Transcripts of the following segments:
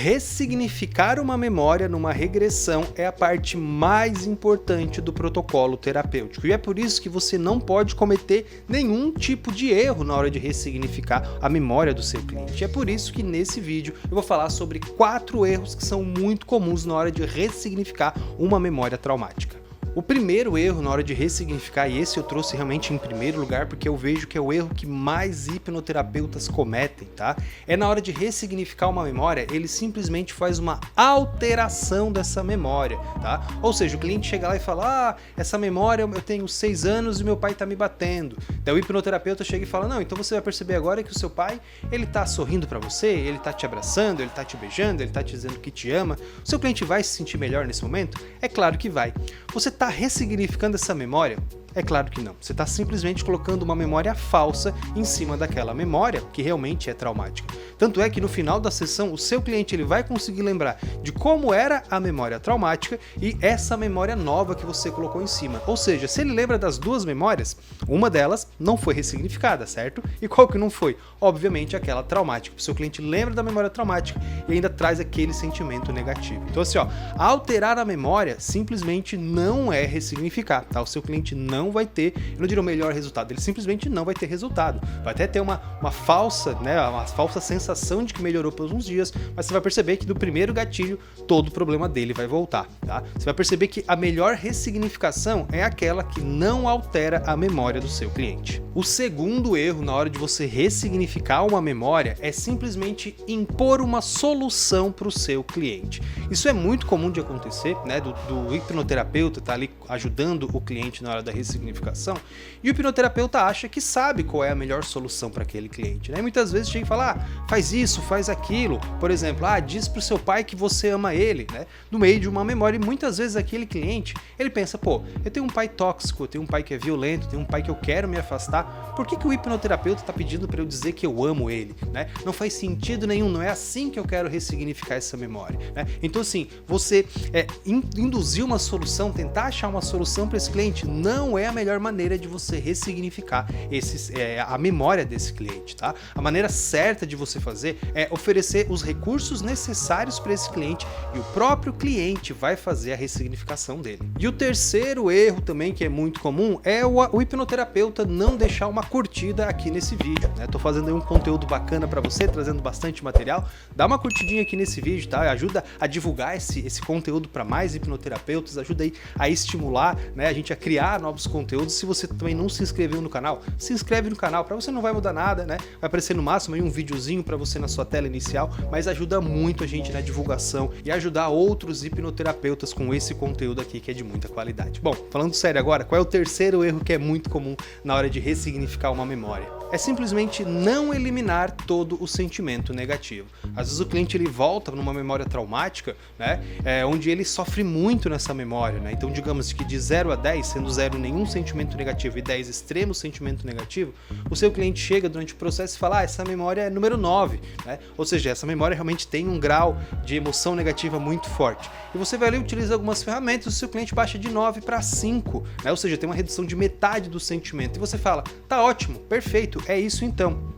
Ressignificar uma memória numa regressão é a parte mais importante do protocolo terapêutico. E é por isso que você não pode cometer nenhum tipo de erro na hora de ressignificar a memória do seu cliente. É por isso que nesse vídeo eu vou falar sobre 4 erros que são muito comuns na hora de ressignificar uma memória traumática. O primeiro erro na hora de ressignificar, e esse eu trouxe realmente em primeiro lugar porque eu vejo que é o erro que mais hipnoterapeutas cometem, tá? É na hora de ressignificar uma memória, ele simplesmente faz uma alteração dessa memória, tá? Ou seja, o cliente chega lá e fala, essa memória eu tenho 6 anos e meu pai tá me batendo. Daí o hipnoterapeuta chega e fala, não, então você vai perceber agora que o seu pai, ele tá sorrindo pra você, ele tá te abraçando, ele tá te beijando, ele tá te dizendo que te ama. O seu cliente vai se sentir melhor nesse momento? É claro que vai. Você tá ressignificando essa memória? É claro que não. Você está simplesmente colocando uma memória falsa em cima daquela memória que realmente é traumática. Tanto é que no final da sessão, o seu cliente ele vai conseguir lembrar de como era a memória traumática e essa memória nova que você colocou em cima. Ou seja, se ele lembra das duas memórias, uma delas não foi ressignificada, certo? E qual que não foi? Obviamente aquela traumática. O seu cliente lembra da memória traumática e ainda traz aquele sentimento negativo. Então assim, alterar a memória simplesmente não é ressignificar, tá? O seu cliente não vai ter, eu não diria o melhor resultado, ele simplesmente não vai ter resultado. Vai até ter uma falsa, uma falsa sensação de que melhorou por uns dias, mas você vai perceber que do primeiro gatilho, todo o problema dele vai voltar, tá? Você vai perceber que a melhor ressignificação é aquela que não altera a memória do seu cliente. O segundo erro na hora de você ressignificar uma memória é simplesmente impor uma solução para o seu cliente. Isso é muito comum de acontecer, né? Do hipnoterapeuta tá ali ajudando o cliente na hora da ressignificação e o hipnoterapeuta acha que sabe qual é a melhor solução para aquele cliente, né? Muitas vezes chega e fala, faz isso, faz aquilo, por exemplo, diz pro seu pai que você ama ele, né? No meio de uma memória, e muitas vezes aquele cliente, ele pensa, pô, eu tenho um pai tóxico, eu tenho um pai que é violento, eu tenho um pai que eu quero me afastar, por que o hipnoterapeuta tá pedindo para eu dizer que eu amo ele, né? Não faz sentido nenhum, não é assim que eu quero ressignificar essa memória, né? Então assim, você induzir uma solução, tentar achar uma solução para esse cliente, não é a melhor maneira de você ressignificar a memória desse cliente, tá? A maneira certa de você fazer é oferecer os recursos necessários para esse cliente e o próprio cliente vai fazer a ressignificação dele. E o terceiro erro também que é muito comum é o hipnoterapeuta não deixar uma curtida aqui nesse vídeo, né? Tô fazendo aí um conteúdo bacana para você, trazendo bastante material, dá uma curtidinha aqui nesse vídeo, tá? Ajuda a divulgar esse conteúdo para mais hipnoterapeutas, ajuda aí a estimular, né, a gente a criar novos conteúdos. Se você também não se inscreveu no canal, se inscreve no canal, para você não vai mudar nada, né? Vai aparecer no máximo aí um videozinho para você na sua tela inicial, mas ajuda muito a gente na divulgação e ajudar outros hipnoterapeutas com esse conteúdo aqui que é de muita qualidade. Bom, falando sério agora, qual é o terceiro erro que é muito comum na hora de ressignificar uma memória? É simplesmente não eliminar todo o sentimento negativo. Às vezes o cliente ele volta numa memória traumática, né, onde ele sofre muito nessa memória, né? Então digamos que de 0 a 10, sendo 0 nenhum sentimento negativo e 10 extremo sentimento negativo, o seu cliente chega durante o processo e fala, essa memória é número 9, né? Ou seja, essa memória realmente tem um grau de emoção negativa muito forte. E você vai ali e utiliza algumas ferramentas, o seu cliente baixa de 9 para 5, né? Ou seja, tem uma redução de metade do sentimento. E você fala, tá ótimo, perfeito, é isso então.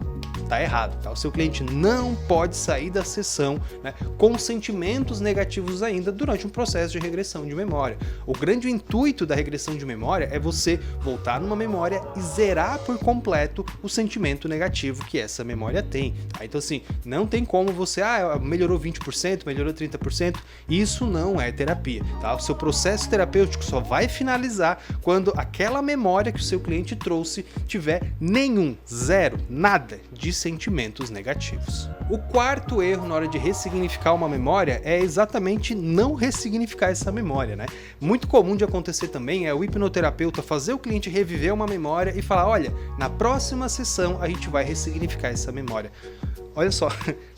Tá errado, tá? O seu cliente não pode sair da sessão, né, com sentimentos negativos ainda durante um processo de regressão de memória. O grande intuito da regressão de memória é você voltar numa memória e zerar por completo o sentimento negativo que essa memória tem, tá? Então assim, não tem como você, melhorou 20%, melhorou 30%, isso não é terapia, tá? O seu processo terapêutico só vai finalizar quando aquela memória que o seu cliente trouxe tiver zero, nada de sentimentos negativos. O quarto erro na hora de ressignificar uma memória é exatamente não ressignificar essa memória, né? Muito comum de acontecer também é o hipnoterapeuta fazer o cliente reviver uma memória e falar, olha, na próxima sessão a gente vai ressignificar essa memória. Olha só,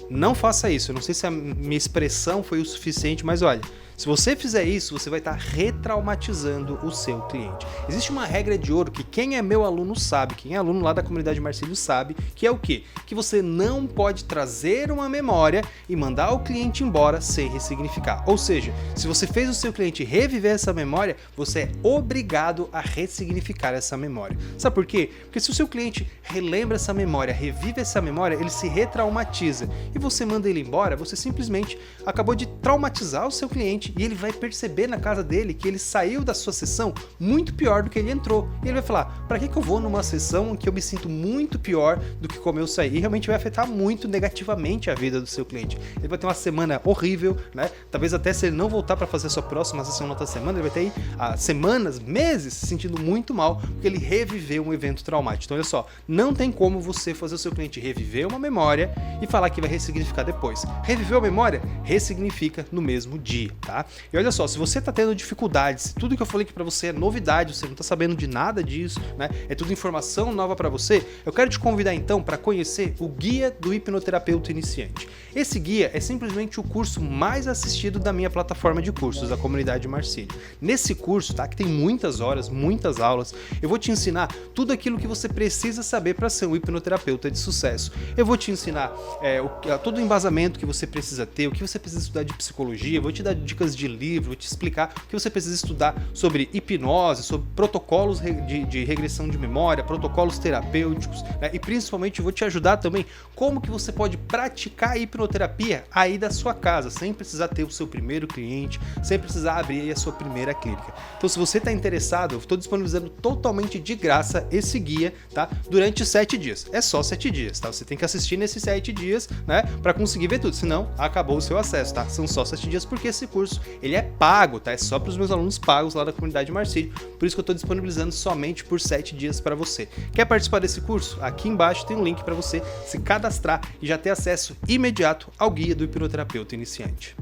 não faça isso, eu não sei se a minha expressão foi o suficiente, mas olha, Se você fizer isso, você vai estar retraumatizando o seu cliente. Existe uma regra de ouro que quem é meu aluno sabe, quem é aluno lá da comunidade Marcílio sabe, que é o quê? Que você não pode trazer uma memória e mandar o cliente embora sem ressignificar. Ou seja, se você fez o seu cliente reviver essa memória, você é obrigado a ressignificar essa memória. Sabe por quê? Porque se o seu cliente relembra essa memória, revive essa memória, ele se retraumatiza e você manda ele embora, você simplesmente acabou de traumatizar o seu cliente e ele vai perceber na casa dele que ele saiu da sua sessão muito pior do que ele entrou. E ele vai falar, para que eu vou numa sessão em que eu me sinto muito pior do que como eu saí? E realmente vai afetar muito negativamente a vida do seu cliente. Ele vai ter uma semana horrível, né? Talvez até se ele não voltar para fazer a sua próxima sessão na outra semana, ele vai ter aí semanas, meses se sentindo muito mal porque ele reviveu um evento traumático. Então olha só, não tem como você fazer o seu cliente reviver uma memória e falar que vai ressignificar depois. Reviveu a memória? Ressignifica no mesmo dia, tá? E olha só, se você tá tendo dificuldades, se tudo que eu falei aqui pra você é novidade, você não tá sabendo de nada disso, né? É tudo informação nova pra você, eu quero te convidar então para conhecer o Guia do Hipnoterapeuta Iniciante. Esse guia é simplesmente o curso mais assistido da minha plataforma de cursos, da comunidade Marcílio. Nesse curso, tá? Que tem muitas horas, muitas aulas, eu vou te ensinar tudo aquilo que você precisa saber para ser um hipnoterapeuta de sucesso. Eu vou te ensinar todo o embasamento que você precisa ter, o que você precisa estudar de psicologia, vou te dar dicas de livro, vou te explicar o que você precisa estudar sobre hipnose, sobre protocolos de regressão de memória, protocolos terapêuticos, né? E principalmente vou te ajudar também como que você pode praticar a hipnoterapia aí da sua casa, sem precisar ter o seu primeiro cliente, sem precisar abrir aí a sua primeira clínica. Então se você está interessado, eu estou disponibilizando totalmente de graça esse guia, tá? Durante 7 dias. É só 7 dias, tá? Você tem que assistir nesses 7 dias, né? Para conseguir ver tudo, senão acabou o seu acesso, tá? São só 7 dias porque esse curso, ele é pago, tá? É só para os meus alunos pagos lá da comunidade Marcílio, por isso que eu estou disponibilizando somente por 7 dias para você. Quer participar desse curso? Aqui embaixo tem um link para você se cadastrar e já ter acesso imediato ao Guia do Hipnoterapeuta Iniciante.